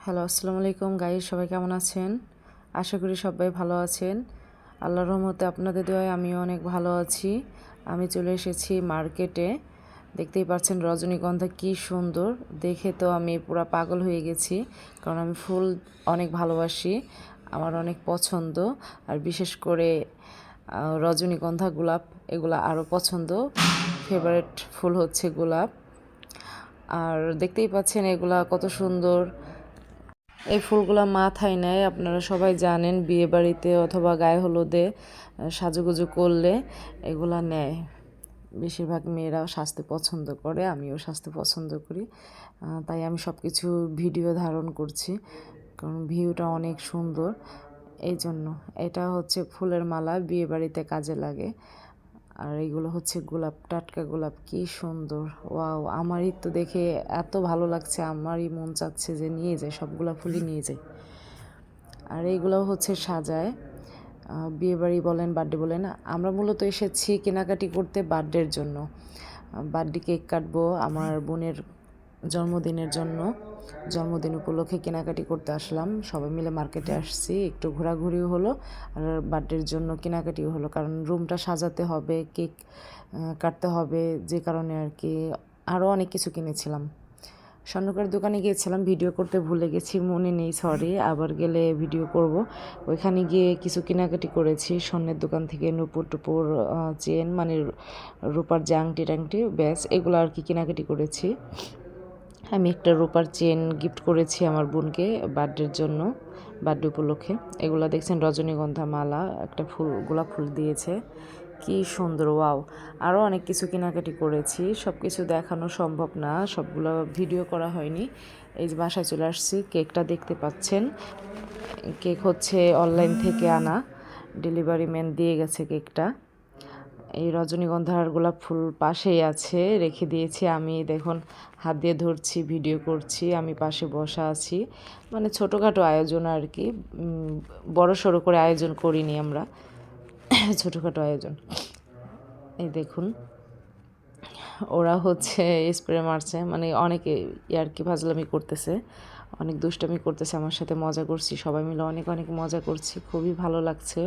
Hello, আসসালামু আলাইকুম guys, সবাই কেমন আছেন? আশা করি সবাই ভালো আছেন। আল্লাহর রহমতে আপনাদের দোয়ায় আমিও অনেক ভালো আছি। আমি চলে এসেছি মার্কেটে। দেখতেই পাচ্ছেন রজনীগন্ধা কি সুন্দর, দেখে তো আমি পুরো পাগল হয়ে গেছি। কারণ আমি ফুল অনেক ভালোবাসি, আমার অনেক পছন্দ। আর বিশেষ করে রজনীগন্ধা, গোলাপ এগুলো আরও পছন্দ। ফেভারিট ফুল হচ্ছে গোলাপ। আর দেখতেই পাচ্ছেন এগুলা কত সুন্দর। এই ফুলগুলো মাথায় নেয়, আপনারা সবাই জানেন, বিয়ে বাড়িতে অথবা গায়ে হলুদে সাজুগুজু করলে এগুলা নেয়। বেশিরভাগ মেয়েরা সাজতে পছন্দ করে, আমিও সাজতে পছন্দ করি। তাই আমি সব কিছু ভিডিও ধারণ করছি, কারণ ভিউটা অনেক সুন্দর। এই জন্য এটা হচ্ছে ফুলের মালা, বিয়ে বাড়িতে কাজে লাগে। আর এইগুলো হচ্ছে গোলাপ, টাটকা গোলাপ, কি সুন্দর! ওয়াও, আমারই তো দেখে এত ভালো লাগছে, আমারই মন চাচ্ছে যে নিয়ে যাই, সবগুলা ফুলই নিয়ে যাই। আর এইগুলো হচ্ছে সাজায়, বিয়েবাড়ি বলেন, বার্থডে বলেন। আমরা মূলত এসেছি কেনাকাটি করতে বার্থডের জন্য। বার্থডে কেক কাটবো আমার বোনের জন্মদিনের জন্য। জন্মদিন উপলক্ষে কেনাকাটি করতে আসলাম, সবাই মিলে মার্কেটে আসছি, একটু ঘোরাঘুরিও হলো আর বার্থডের জন্য কেনাকাটিও হলো। কারণ রুমটা সাজাতে হবে, কেক কাটতে হবে, যে কারণে আর কি আরও অনেক কিছু কিনেছিলাম। স্বর্ণকার দোকানে গিয়েছিলাম, ভিডিও করতে ভুলে গেছি, মনে নেই, সরি। আবার গেলে ভিডিও করব। ওইখানে গিয়ে কিছু কেনাকাটি করেছি স্বর্ণের দোকান থেকে, নূপুর টুপুর, চেন, মানে রূপার যে আংটি টাংটি, ব্যাস এগুলো আর কি কেনাকাটি করেছি। আমি একটা রূপার চেন গিফট করেছি আমার বোনকে বার্থডের জন্য, বার্থডে উপলক্ষে। এগুলো দেখছেন রজনীগন্ধা মালা, একটা ফুল, গোলাপ ফুল দিয়েছে, কি সুন্দর! ওয়াও! আরও অনেক কিছু কেনাকাটি করেছি, সব কিছু দেখানো সম্ভব না, সবগুলো ভিডিও করা হয়নি। এই যে বাসায় চলে আসছি, কেকটা দেখতে পাচ্ছেন। কেক হচ্ছে অনলাইন থেকে আনা, ডেলিভারি ম্যান দিয়ে গেছে কেকটা। এই রজনীগন্ধার গোলাপ ফুল পাশেই আছে, রেখে দিয়েছি। আমি দেখুন হাত দিয়ে ধরছি, ভিডিও করছি, আমি পাশে বসা আছি। মানে ছোটোখাটো আয়োজন আর কি, বড় সড়ো করে আয়োজন করিনি আমরা, ছোটোখাটো আয়োজন। এই দেখুন ওরা হচ্ছে স্প্রে মারছে, মানে অনেকে ইয়ার্কি ফাজলামি করতেছে, অনেক দুষ্টামি করতেছে আমার সাথে, মজা করছি, সবাই মিলে অনেক অনেক মজা করছি, খুবই ভালো লাগছে।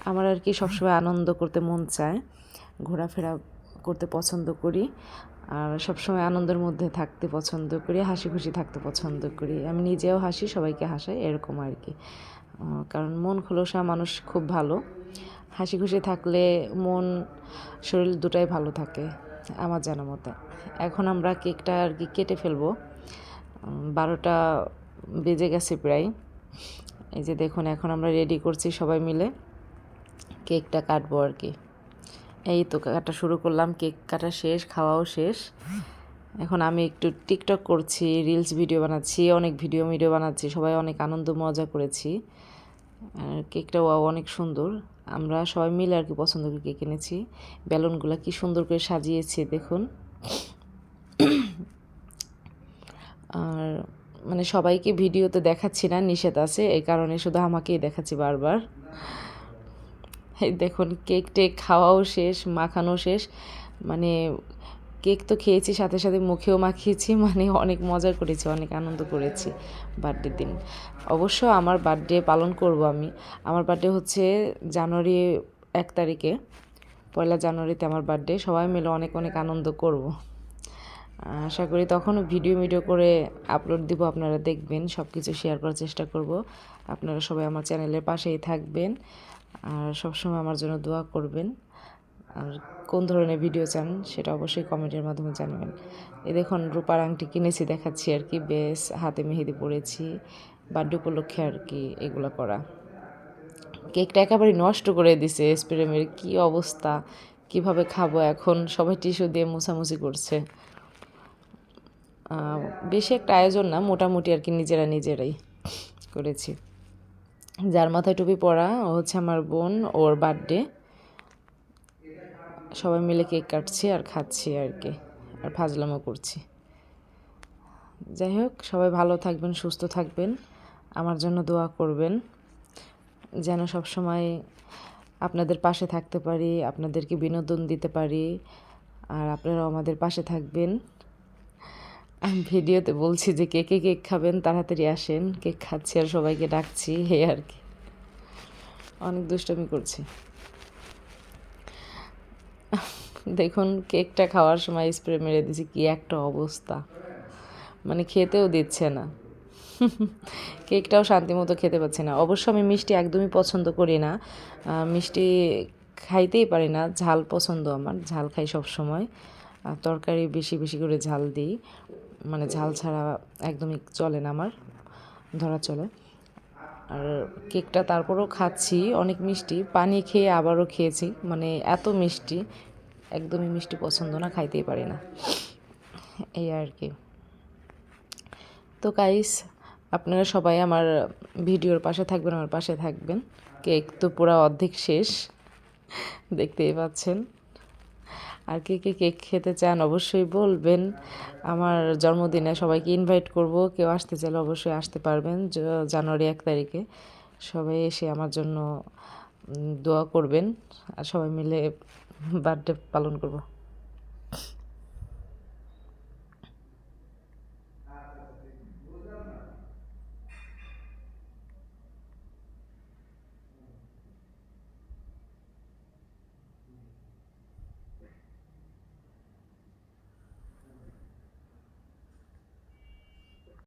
আমার আর কি সবসময় আনন্দ করতে মন চায়, ঘোরাফেরা করতে পছন্দ করি, আর সবসময় আনন্দের মধ্যে থাকতে পছন্দ করি, হাসি খুশি থাকতে পছন্দ করি। আমি নিজেও হাসি, সবাইকে হাসাই, এরকম আর কি। কারণ মন খোলসা মানুষ খুব ভালো, হাসি খুশি থাকলে মন শরীর দুটাই ভালো থাকে আমার জানা মতে। এখন আমরা কেকটা আর কি কেটে ফেলবো, 12টা বেজে গেছে প্রায়। এই যে দেখুন এখন আমরা রেডি করছি সবাই মিলে, কেকটা কাটবো আর কি। এই তো কাটা শুরু করলাম, কেক কাটা শেষ, খাওয়াও শেষ। এখন আমি একটু টিকটক করছি, রিলস ভিডিও বানাচ্ছি, অনেক ভিডিও বানাচ্ছি, সবাই অনেক আনন্দ মজা করেছি। আর কেকটাও অনেক সুন্দর, আমরা সবাই মিলে আর কি পছন্দ করে কেক এনেছি। বেলুনগুলো কি সুন্দর করে সাজিয়েছে দেখুন। আর মানে সবাইকে ভিডিওতে দেখাচ্ছি না, নিষেধ আছে, এই কারণে শুধু আমাকেই দেখাচ্ছি বারবার। এই দেখুন কেক টেক খাওয়াও শেষ, মাখানো শেষ, মানে কেক তো খেয়েছি, সাথে সাথে মুখেও মাখিয়েছি, মানে অনেক মজা করেছি, অনেক আনন্দ করেছি বার্থডের দিন। অবশ্য আমার বার্থডে পালন করব আমি, আমার বার্থডে হচ্ছে জানুয়ারি 1 তারিখে, 1 জানুয়ারিতে আমার বার্থডে। সবাই মিলে অনেক অনেক আনন্দ করব। আশা করি তখনও ভিডিও করে আপলোড দিব, আপনারা দেখবেন, সব কিছু শেয়ার করার চেষ্টা করব। আপনারা সবাই আমার চ্যানেলের পাশেই থাকবেন আর সবসময় আমার জন্য দোয়া করবেন। আর কোন ধরনের ভিডিও চান সেটা অবশ্যই কমেন্টের মাধ্যমে জানাবেন। এই দেখুন রূপার আংটি কিনেছি, দেখাচ্ছি আর কি, বেশ হাতে মেহেদি পড়েছি, বার্থডে উপলক্ষে আর কি এগুলো করা। কেকটা একেবারে নষ্ট করে দিছে স্প্রে মেরে, কী অবস্থা, কিভাবে খাবো এখন, সবাই টিস্যু দিয়ে মুছামুছি করছে। বেশি একটা আয়োজন না, মোটামুটি আর কি নিজেরাই করেছি। যার মাথায় টুপি পরা ও হচ্ছে আমার বোন, ওর বার্থডে, সবাই মিলে কেক কাটছি আর খাচ্ছি আর কি, আর ফাজলামো করছি। যাই হোক, সবাই ভালো থাকবেন, সুস্থ থাকবেন, আমার জন্য দোয়া করবেন যেন সবসময় আপনাদের পাশে থাকতে পারি, আপনাদেরকে বিনোদন দিতে পারি, আর আপনারাও আমাদের পাশে থাকবেন। আমি ভিডিওতে বলছি যে কে কে কেক খাবেন তাড়াতাড়ি আসেন, কেক খাচ্ছি আর সবাইকে ডাকছি, এই আর কি। অনেক দুষ্টমি করছি। দেখুন কেকটা খাওয়ার সময় স্প্রে মেরে দিয়েছি, কি একটা অবস্থা, মানে খেতেও দিচ্ছে না। কেকটাও শান্তি মতো খেতে পাচ্ছি না। অবশ্য আমি মিষ্টি একদমই পছন্দ করি না, মিষ্টি খাইতেই পারি না। ঝাল পছন্দ আমার, ঝাল খাই সব সময়। তরকারি বেশি বেশি করে ঝাল দিই, মানে ঝাল ছাড়া একদমই চলে না আমার, ধরা চলে। আর কেকটা তারপরেও খাচ্ছি, অনেক মিষ্টি, পানি খেয়ে আবারও খেয়েছি, মানে এত মিষ্টি, একদমই মিষ্টি পছন্দ না, খাইতেই পারি না, এই আর কি। তো গাইস, আপনারা সবাই আমার ভিডিওর পাশে থাকবেন, আমার পাশে থাকবেন। কেক তো পুরো অর্ধেক শেষ, দেখতেই পাচ্ছেন। আর কে কে কেক খেতে চান অবশ্যই বলবেন। আমার জন্মদিনে সবাইকে ইনভাইট করব, কেউ আসতে চাইলে অবশ্যই আসতে পারবেন। জানুয়ারি 1 তারিখে সবাই এসে আমার জন্য দোয়া করবেন, আর সবাই মিলে বার্থডে পালন করব।